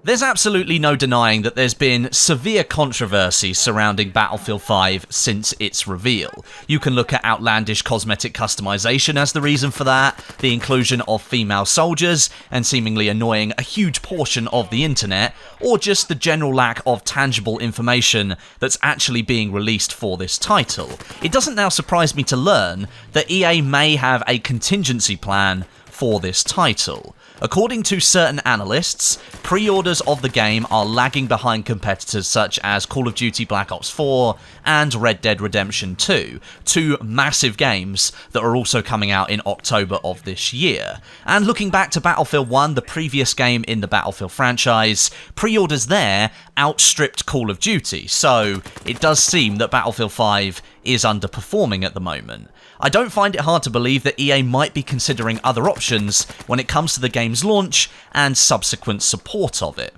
There's absolutely no denying that there's been severe controversy surrounding Battlefield 5 since its reveal. You can look at outlandish cosmetic customization as the reason for that, the inclusion of female soldiers, and seemingly annoying a huge portion of the internet, or just the general lack of tangible information that's actually being released for this title. It doesn't now surprise me to learn that EA may have a contingency plan for this title. According to certain analysts, pre-orders of the game are lagging behind competitors such as Call of Duty Black Ops 4 and Red Dead Redemption 2, two massive games that are also coming out in October of this year. And looking back to Battlefield 1, the previous game in the Battlefield franchise, pre-orders there outstripped Call of Duty, so it does seem that Battlefield 5 is underperforming at the moment. I don't find it hard to believe that EA might be considering other options when it comes to the game's launch and subsequent support of it.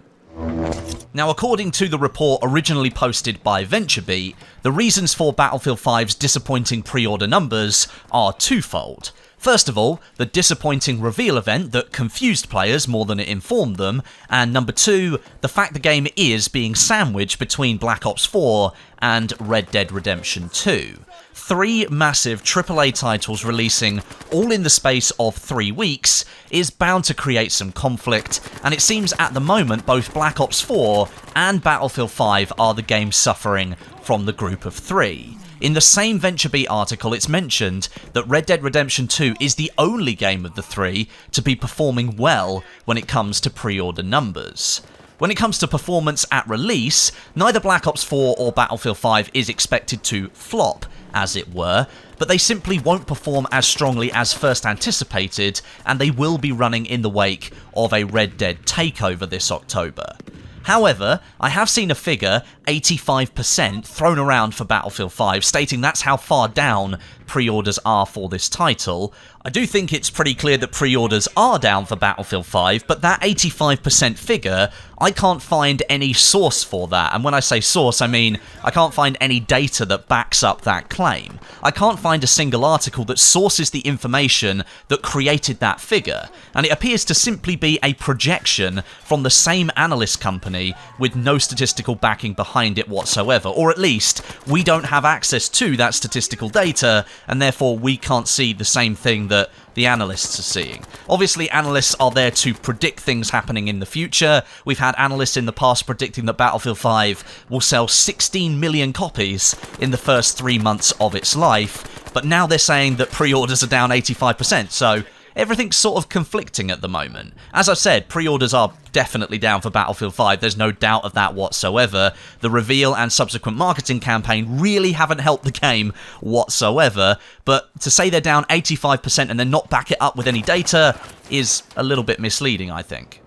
Now, according to the report originally posted by VentureBeat, the reasons for Battlefield 5's disappointing pre-order numbers are twofold. First of all, the disappointing reveal event that confused players more than it informed them, and number two, the fact the game is being sandwiched between Black Ops 4 and Red Dead Redemption 2. Three massive AAA titles releasing all in the space of 3 weeks is bound to create some conflict, and it seems at the moment both Black Ops 4 and Battlefield 5 are the games suffering from the group of three. In the same VentureBeat article, it's mentioned that Red Dead Redemption 2 is the only game of the three to be performing well when it comes to pre-order numbers. When it comes to performance at release, neither Black Ops 4 or Battlefield 5 is expected to flop, as it were, but they simply won't perform as strongly as first anticipated, and they will be running in the wake of a Red Dead takeover this October. However, I have seen a figure, 85%, thrown around for Battlefield 5, stating that's how far down pre-orders are for this title. I do think it's pretty clear that pre-orders are down for Battlefield 5, but that 85% figure, I can't find any source for that. And when I say source, I mean I can't find any data that backs up that claim. I can't find a single article that sources the information that created that figure, and it appears to simply be a projection from the same analyst company with no statistical backing behind it whatsoever, or at least we don't have access to that statistical data, and therefore we can't see the same thing that the analysts are seeing. Obviously, analysts are there to predict things happening in the future. We've had analysts in the past predicting that Battlefield 5 will sell 16 million copies in the first 3 months of its life, but now they're saying that pre-orders are down 85%, so everything's sort of conflicting at the moment. As I've said, pre-orders are definitely down for Battlefield 5, there's no doubt of that whatsoever. The reveal and subsequent marketing campaign really haven't helped the game whatsoever, but to say they're down 85% and then not back it up with any data is a little bit misleading, I think.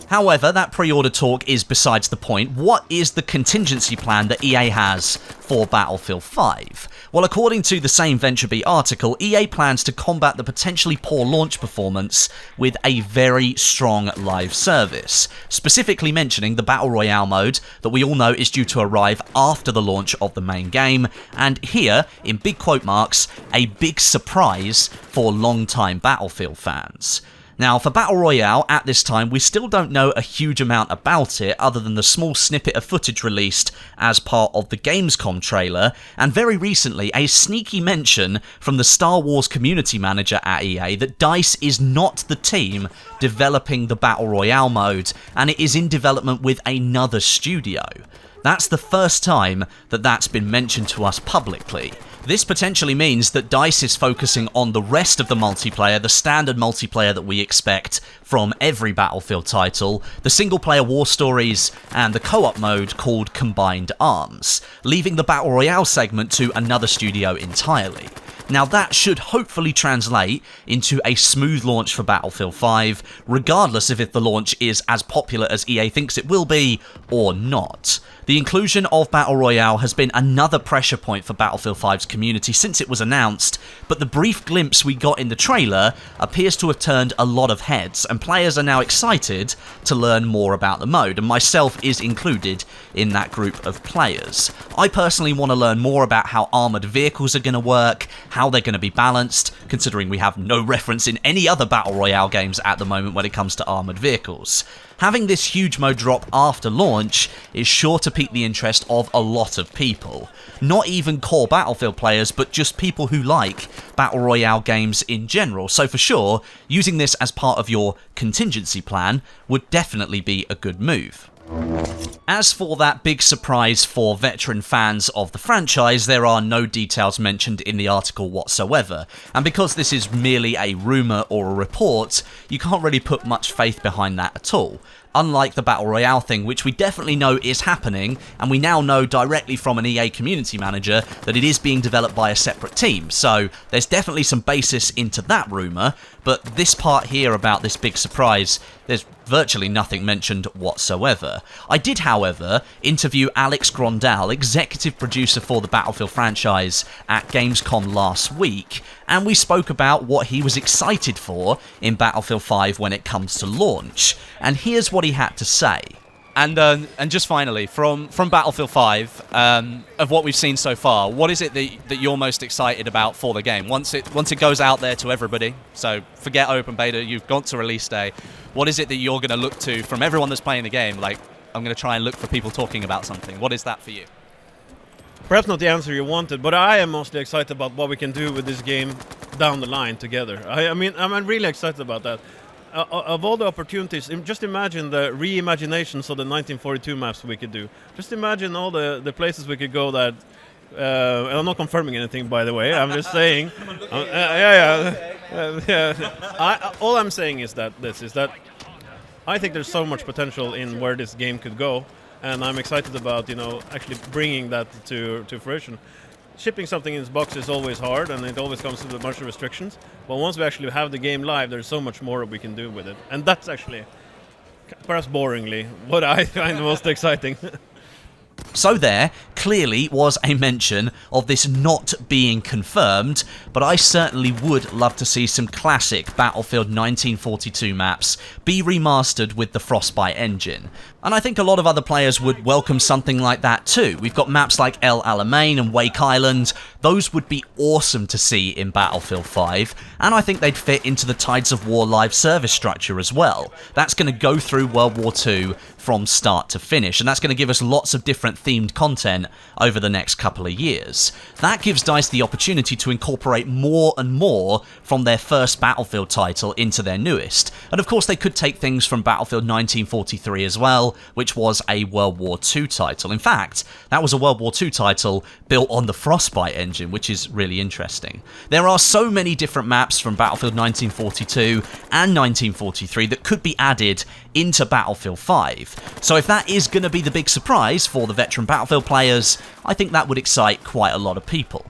However, that pre-order talk is besides the point. What is the contingency plan that EA has for Battlefield 5? Well, according to the same VentureBeat article, EA plans to combat the potentially poor launch performance with a very strong live service, specifically mentioning the Battle Royale mode that we all know is due to arrive after the launch of the main game, and here, in big quote marks, a big surprise for long-time Battlefield fans. Now, for Battle Royale, at this time, we still don't know a huge amount about it, other than the small snippet of footage released as part of the Gamescom trailer, and very recently, a sneaky mention from the Star Wars community manager at EA that DICE is not the team developing the Battle Royale mode, and it is in development with another studio. That's the first time that that's been mentioned to us publicly. This potentially means that DICE is focusing on the rest of the multiplayer, the standard multiplayer that we expect from every Battlefield title, the single-player war stories, and the co-op mode called Combined Arms, leaving the Battle Royale segment to another studio entirely. Now that should hopefully translate into a smooth launch for Battlefield 5, regardless of if the launch is as popular as EA thinks it will be or not. The inclusion of Battle Royale has been another pressure point for Battlefield 5's community since it was announced, but the brief glimpse we got in the trailer appears to have turned a lot of heads, and players are now excited to learn more about the mode, and myself is included in that group of players. I personally want to learn more about how armoured vehicles are going to work, how they're going to be balanced, considering we have no reference in any other Battle Royale games at the moment when it comes to armoured vehicles. Having this huge mode drop after launch is sure to pique the interest of a lot of people. Not even core Battlefield players, but just people who like Battle Royale games in general. So for sure, using this as part of your contingency plan would definitely be a good move. As for that big surprise for veteran fans of the franchise, there are no details mentioned in the article whatsoever, and because this is merely a rumour or a report, you can't really put much faith behind that at all. Unlike the Battle Royale thing, which we definitely know is happening, and we now know directly from an EA community manager that it is being developed by a separate team, so there's definitely some basis into that rumour, but this part here about this big surprise, there's virtually nothing mentioned whatsoever. I did, however, interview Alex Grondal, executive producer for the Battlefield franchise, at Gamescom last week, and we spoke about what he was excited for in Battlefield 5 when it comes to launch, and here's what he had to say. And just finally, from Battlefield 5, of what we've seen so far, what is it that you're most excited about for the game? Once it goes out there to everybody, so forget open beta, you've got to release day, what is it that you're going to look to from everyone that's playing the game? Like, I'm going to try and look for people talking about something. What is that for you? Perhaps not the answer you wanted, but I am mostly excited about what we can do with this game down the line together. I mean, I'm really excited about that. Of all the opportunities, just imagine the reimaginations of the 1942 maps we could do. Just imagine all the places we could go that... and I'm not confirming anything, by the way. I'm just saying... all I'm saying is that I think there's so much potential in where this game could go, and I'm excited about, actually bringing that to fruition. Shipping something in its box is always hard, and it always comes with a bunch of restrictions. But once we actually have the game live, there's so much more we can do with it. And that's actually, perhaps boringly, what I find most exciting. So there clearly was a mention of this not being confirmed, but I certainly would love to see some classic Battlefield 1942 maps be remastered with the Frostbite engine. And I think a lot of other players would welcome something like that too. We've got maps like El Alamein and Wake Island. Those would be awesome to see in Battlefield 5, and I think they'd fit into the Tides of War live service structure as well. That's going to go through World War II from start to finish, and that's going to give us lots of different themed content over the next couple of years. That gives DICE the opportunity to incorporate more and more from their first Battlefield title into their newest, and of course they could take things from Battlefield 1943 as well, which was a World War II title. In fact, that was a World War II title built on the Frostbite engine, which is really interesting. There are so many different maps from Battlefield 1942 and 1943 that could be added into Battlefield 5. So if that is going to be the big surprise for the veteran Battlefield players, I think that would excite quite a lot of people.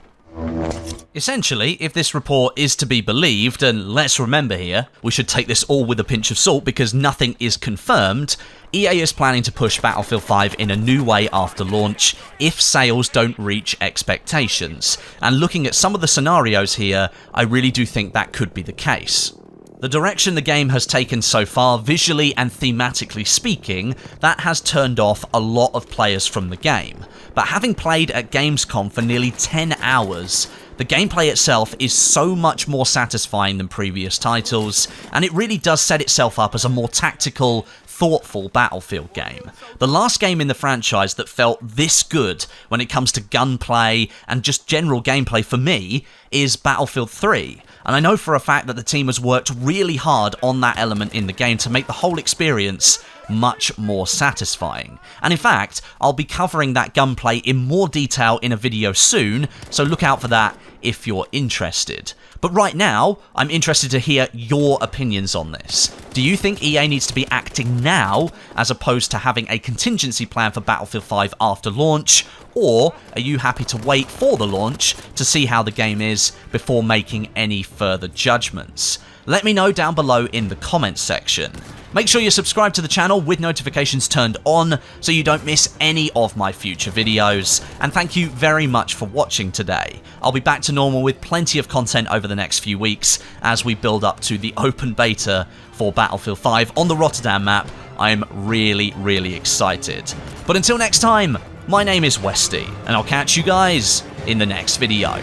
Essentially, if this report is to be believed, and let's remember here, we should take this all with a pinch of salt because nothing is confirmed, EA is planning to push Battlefield 5 in a new way after launch if sales don't reach expectations. And looking at some of the scenarios here, I really do think that could be the case. The direction the game has taken so far, visually and thematically speaking, that has turned off a lot of players from the game. But having played at Gamescom for nearly 10 hours, the gameplay itself is so much more satisfying than previous titles, and it really does set itself up as a more tactical, thoughtful Battlefield game. The last game in the franchise that felt this good when it comes to gunplay and just general gameplay for me is Battlefield 3. And I know for a fact that the team has worked really hard on that element in the game to make the whole experience much more satisfying. And in fact, I'll be covering that gunplay in more detail in a video soon, so look out for that if you're interested. But right now, I'm interested to hear your opinions on this. Do you think EA needs to be acting now, as opposed to having a contingency plan for Battlefield 5 after launch? Or are you happy to wait for the launch to see how the game is before making any further judgments? Let me know down below in the comments section. Make sure you're subscribed to the channel with notifications turned on so you don't miss any of my future videos. And thank you very much for watching today. I'll be back to normal with plenty of content over the next few weeks as we build up to the open beta for Battlefield 5 on the Rotterdam map. I'm really excited. But until next time, my name is Westie, and I'll catch you guys in the next video.